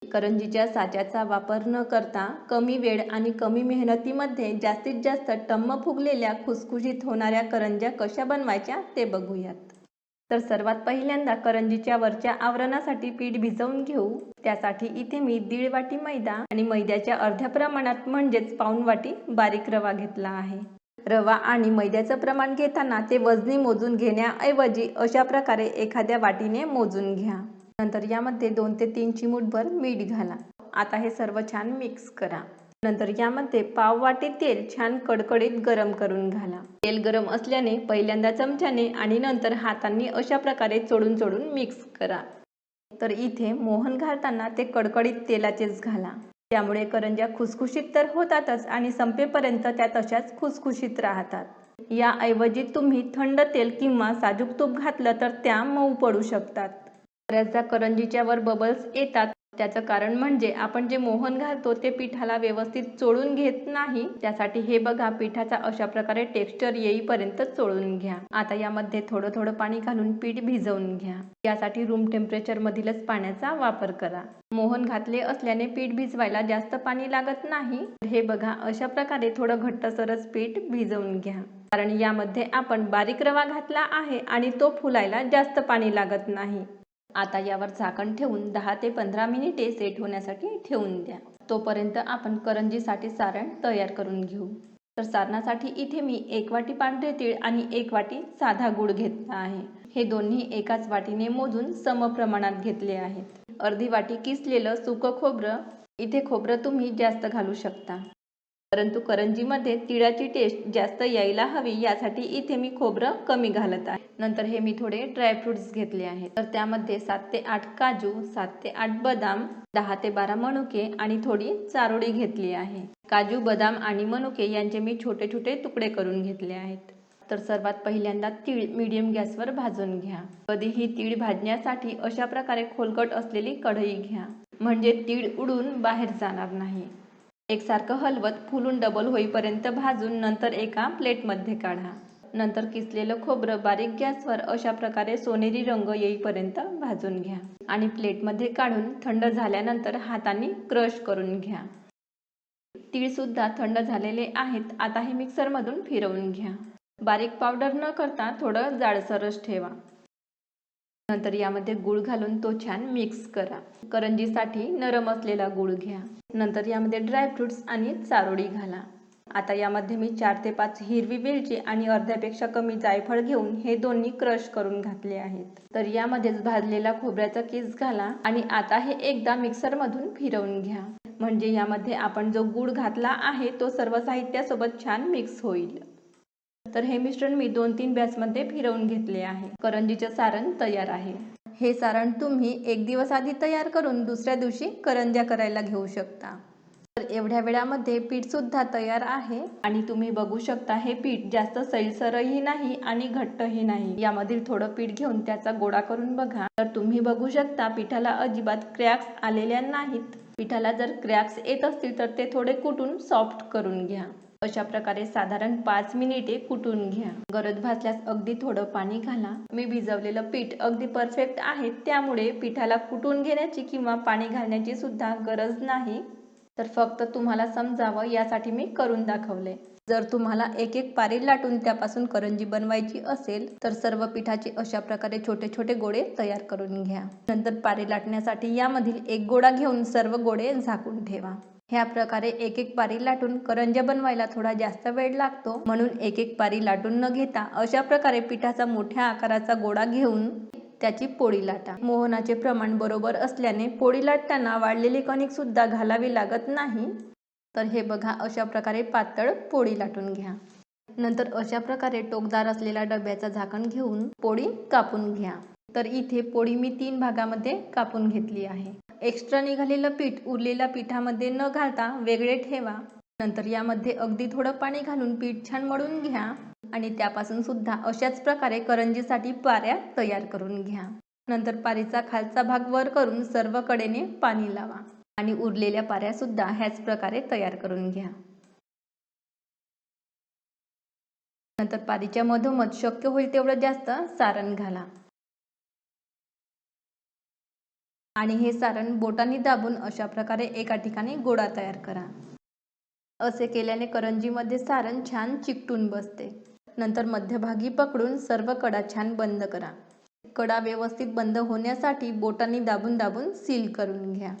करंजीच्या साच्याचा वापर न करता कमी वेळ आणि कमी मेहनतीमध्ये जास्तीत जास्त टम्म फुगलेल्या खुसखुशीत होणाऱ्या करंज्या कशा बनवायच्या ते बघूयात. तर सर्वात पहिल्यांदा करंजीच्या वरच्या आवरणासाठी पीठ भिजवून घेऊ. त्यासाठी इथे मी 1.5 वाटी मैदा आणि मैद्याच्या अर्ध्या प्रमाणात म्हणजेच पाऊण वाटी बारीक रवा घेतला आहे. रवा आणि मैद्याचं प्रमाण घेताना ते वजनी मोजून घेण्याऐवजी अशा प्रकारे एखाद्या वाटीने मोजून घ्या. नंतर यामध्ये 2 ते 3 चिमूटभर मीठ घाला. आता हे सर्व छान मिक्स करा. नंतर यामध्ये पाव वाटी तेल छान कडकडीत गरम करून घाला. तेल गरम असल्याने पहिल्यांदा चमच्याने आणि नंतर हातांनी अशा प्रकारे चोडून चोडून मिक्स करा. तर इथे मोहन घालताना ते कडकडीत तेलाचेच घाला. त्यामुळे करंज्या खुसखुशीत तर होतातच आणि संपेपर्यंत त्या तशाच खुसखुशीत राहतात. याऐवजी तुम्ही थंड तेल किंवा साजूक तूप घातलं तर त्या मऊ पडू शकतात. बऱ्याचदा करंजीच्या वर बबल्स येतात. त्याचं कारण म्हणजे आपण जे मोहन घालतो ते पिठाला व्यवस्थित चोळून घेत नाही. त्यासाठी हे बघा, पिठाचा अशा प्रकारे टेक्स्चर येईपर्यंत चोळून घ्या. आता यामध्ये थोडं थोडं पाणी घालून पीठ भिजवून घ्या. यासाठी रूम टेम्परेचर मधीलच पाण्याचा वापर करा. मोहन घातले असल्याने पीठ भिजवायला जास्त पाणी लागत नाही. हे बघा, अशा प्रकारे थोडं घट्टसरच पीठ भिजवून घ्या. कारण यामध्ये आपण बारीक रवा घातला आहे आणि तो फुलायला जास्त पाणी लागत नाही. आता यावर झाकण ठेवून 10 ते 15 मिनिटे सेट होण्यासाठी ठेवून द्या. तोपर्यंत आपण करंजीसाठी सारण तयार करून घेऊ. तर सारणासाठी इथे मी 1 वाटी पांढरे तीळ आणि 1 वाटी साधा गूळ घेतला आहे. हे दोन्ही एकाच वाटीने मोजून समप्रमाणात घेतले आहेत. अर्धी वाटी किसलेलं सुकं खोबरं. इथे खोबरं तुम्ही जास्त घालू शकता, परंतु करंजीमध्ये तिळाची टेस्ट जास्त यायला हवी यासाठी इथे मी खोबरं कमी घालत आहे. नंतर हे मी थोडे ड्रायफ्रुट्स घेतले आहेत. तर त्यामध्ये 7 ते 8 काजू, 7 ते 8 बदाम, 10 ते 12 मनुके आणि थोडी चारोळी घेतली आहे. काजू, बदाम आणि मनुके यांचे मी छोटे छोटे तुकडे करून घेतले आहेत. तर सर्वात पहिल्यांदा तीळ मीडियम गॅसवर भाजून घ्या. कधीही तीळ भाजण्यासाठी अशा प्रकारे खोलगट असलेली कढई घ्या, म्हणजे तीळ उडून बाहेर जाणार नाही. एकसारखं हलवत फुलून डबल होईपर्यंत भाजून नंतर एका प्लेटमध्ये काढा. नंतर किसलेलं खोबरं बारीक गॅसवर अशा प्रकारे सोनेरी रंग येईपर्यंत भाजून घ्या आणि प्लेटमध्ये काढून थंड झाल्यानंतर हाताने क्रश करून घ्या. तीळ सुद्धा थंड झालेले आहेत. आता हे मिक्सरमधून फिरवून घ्या. बारीक पावडर न करता थोडं जाडसरच ठेवा. नंतर यामध्ये गूळ घालून तो छान मिक्स करा. करंजीसाठी नरम असलेला गूळ घ्या. नंतर यामध्ये ड्रायफ्रुट्स आणि चारोळी घाला. आता यामध्ये मी 4 ते 5 हिरवी वेलची आणि अर्ध्यापेक्षा कमी जायफळ घेऊन हे दोन्ही क्रश करून घातले आहेत. तर यामध्येच भाजलेला खोबऱ्याचा किस घाला आणि आता हे एकदा मिक्सरमधून फिरवून घ्या, म्हणजे यामध्ये आपण जो गूळ घातला आहे तो सर्व साहित्यासोबत छान मिक्स होईल. तर हे मिश्रण मी 2-3 बॅचमध्ये फिरवून घेतले आहे. करंजीचे सारण तयार आहे. हे सारण तुम्ही 1 दिवस आधी तयार करून दुसऱ्या दिवशी करंज्या करायला घेऊ शकता. तर एवढ्या वेळामध्ये पीठ सुद्धा तयार आहे आणि तुम्ही बघू शकता हे पीठ जास्त सैलसरही नाही आणि घट्टही नाही. यामधील थोडं पीठ घेऊन त्याचा गोळा करून बघा. तर तुम्ही बघू शकता पिठाला अजिबात क्रॅक्स आलेल्या नाहीत. पिठाला जर क्रॅक्स येत असतील तर ते थोडे कुटून सॉफ्ट करून घ्या. अशा प्रकारे साधारण 5 मिनिटे कुटून घ्या. गरज भासल्यास अगदी थोडं पाणी घाला. मी भिजवलेलं पीठ अगदी परफेक्ट आहे, त्यामुळे पिठाला कुटून घेण्याची किंवा पाणी घालण्याची सुद्धा गरज नाही. तर फक्त तुम्हाला समजावं यासाठी मी करून दाखवले. जर तुम्हाला एक एक पारी लाटून त्यापासून करंजी बनवायची असेल तर सर्व पिठाचे अशा प्रकारे छोटे छोटे गोळे तयार करून घ्या. नंतर पारी लाटण्यासाठी यामधील एक गोळा घेऊन सर्व गोळे झाकून ठेवा. ह्या प्रकारे एक एक पारी लाटून करंज्या बनवायला थोडा जास्त वेळ लागतो, म्हणून एक एक पारी लाटून न घेता अशा प्रकारे पिठाचा मोठ्या आकाराचा गोळा घेऊन त्याची पोळी लाटा. मोहनाचे प्रमाण बरोबर असल्याने पोळी लाटताना वाळलेली कणिक सुद्धा घालावी लागत नाही. तर हे बघा, अशा प्रकारे पातळ पोळी लाटून घ्या. नंतर अशा प्रकारे टोकदार असलेल्या डब्याचं झाकण घेऊन पोळी कापून घ्या. तर इथे पोळी मी 3 भागामध्ये कापून घेतली आहे. एक्स्ट्रा निघालेलं पीठ उरलेल्या पिठामध्ये न घालता वेगळे ठेवा. नंतर यामध्ये अगदी थोडं पाणी घालून पीठ छान मळून घ्या आणि त्यापासून सुद्धा अशाच प्रकारे करंजीसाठी पाऱ्या तयार करून घ्या. नंतर पारीचा खालचा भाग वर करून सर्व कडेने पाणी लावा आणि उरलेल्या पाऱ्या सुद्धा ह्याच प्रकारे तयार करून घ्या. नंतर पारीच्या मधोमध शक्य होईल तेवढं जास्त सारण घाला. आणि हे सारण बोटांनी दाबून अशा प्रकारे एका ठिकाणी गोळा तयार करा. असे केल्याने करंजीमध्ये सारण छान चिकटून बसते. नंतर मध्यभागी पकडून सर्व कडा छान बंद करा. कडा व्यवस्थित बंद होण्यासाठी बोटांनी दाबून दाबून सील करून घ्या.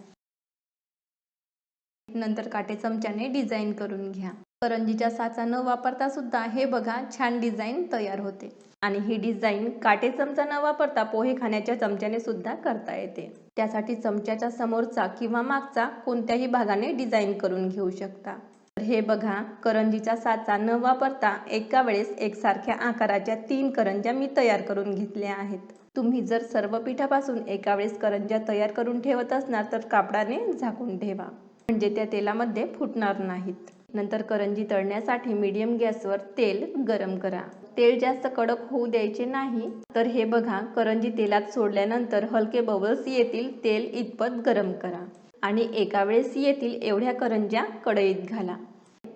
नंतर काटे चमच्याने डिझाईन करून घ्या. करंजीच्या साचा न वापरता सुद्धा हे बघा छान डिझाईन तयार होते. आणि ही डिझाईन काटे चमचा न वापरता पोहे खाण्याच्या चमच्याने सुद्धा करता येते. त्यासाठी चमच्याच्या समोरचा किंवा मागचा कोणत्याही भागाने डिझाईन करून घेऊ शकता. तर हे बघा करंजीचा साचा न वापरता एका वेळेस एकसारख्या आकाराच्या 3 करंज्या मी तयार करून घेतल्या आहेत. तुम्ही जर सर्व पिठापासून एका वेळेस करंज्या तयार करून ठेवत असणार तर कापडाने झाकून ठेवा, म्हणजे त्या तेलामध्ये फुटणार नाहीत. नंतर करंजी तळण्यासाठी मीडियम गॅसवर तेल गरम करा. तेल जास्त कडक होऊ द्यायचे नाही. तर हे बघा करंजी तेलात सोडल्यानंतर हलके बबल्स येतील तेल इतपत गरम करा आणि एका वेळेस येतील एवढ्या करंज्या कढईत घाला.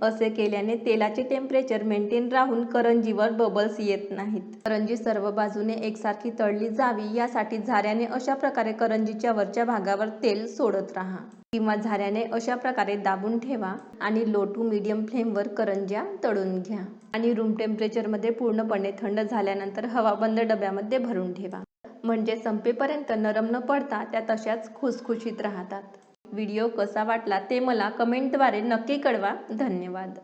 असे केल्याने तेलाचे टेम्परेचर मेंटेन राहून करंजीवर बबल्स येत नाहीत. करंजी सर्व बाजूने एकसारखी तळली जावी यासाठी झाऱ्याने अशा प्रकारे करंजीच्या वरच्या भागावर तेल सोडत राहा किंवा झाऱ्याने अशा प्रकारे दाबून ठेवा आणि लो टू मीडियम फ्लेमवर करंज्या तळून घ्या. आणि रूम टेम्परेचरमध्ये पूर्णपणे थंड झाल्यानंतर हवाबंद डब्यामध्ये भरून ठेवा, म्हणजे संपेपर्यंत नरम न पडता त्या तशाच खुसखुशीत राहतात. व्हिडिओ कसा वाटला ते मला कमेंटद्वारे नक्की कळवा. धन्यवाद.